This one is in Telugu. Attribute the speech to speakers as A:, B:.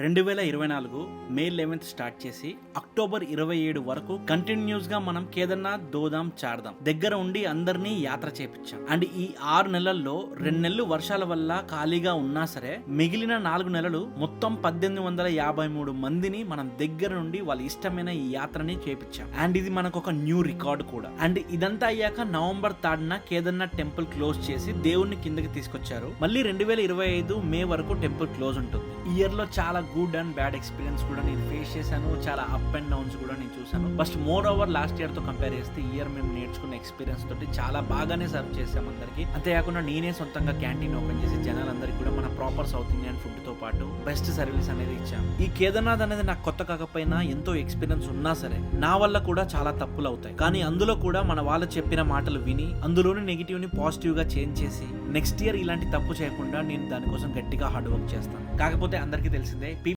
A: 2024 మే 11th స్టార్ట్ చేసి అక్టోబర్ 27 వరకు కంటిన్యూస్ గా మనం కేదార్నాథ్ దోదాం చార్దాం దగ్గర ఉండి అందరినీ యాత్ర చేపించాం. అండ్ ఈ 6 నెలల్లో 2 నెలలు వర్షాల వల్ల ఖాళీగా ఉన్నా సరే మిగిలిన 4 నెలలు మొత్తం 1853 మందిని మనం దగ్గర నుండి వాళ్ళ ఇష్టమైన ఈ యాత్రని చేపించాం. అండ్ ఇది మనకు ఒక న్యూ రికార్డ్ కూడా. అండ్ ఇదంతా అయ్యాక నవంబర్ 3న కేదార్నాథ్ టెంపుల్ క్లోజ్ చేసి దేవుణ్ణి కిందకి తీసుకొచ్చారు. మళ్ళీ 2025 మే వరకు టెంపుల్ క్లోజ్ ఉంటుంది. ఇయర్ లో చాలా గుడ్ అండ్ బ్యాడ్ ఎక్స్పీరియన్స్ కూడా నేను ఫేస్ చేశాను. చాలా అప్ అండ్ డౌన్స్ కూడా నేను చూసాను. But more over last year తో కంపేర్ చేస్తే ఇయర్ మేము నేర్చుకున్న ఎక్స్పీరియన్స్ తోటి చాలా బాగానే సర్వ్ చేసాం అందరికి. అంతేకాకుండా నేనే సొంతంగా క్యాంటీన్ ఓపెన్ చేసి జనాలందరికీ కూడా మన ప్రాపర్ సౌత్ ఇండియన్ ఫుడ్ తో పాటు బెస్ట్ సర్వీస్ అనేది ఇచ్చాను. ఈ కేదార్నాథ్ అనేది నాకు కొత్త కాకపోయినా ఎంతో ఎక్స్పీరియన్స్ ఉన్నా సరే నా వల్ల కూడా చాలా తప్పులు అవుతాయి. కానీ అందులో కూడా మన వాళ్ళు చెప్పిన మాటలు విని అందులోని నెగిటివ్ ని పాజిటివ్ గా చేంజ్ చేసి నెక్స్ట్ ఇయర్ ఇలాంటి తప్పు చేయకుండా నేను దానికోసం గట్టిగా హార్డ్ వర్క్ చేస్తాను. కాకపోతే అందరికీ తెలిసిందే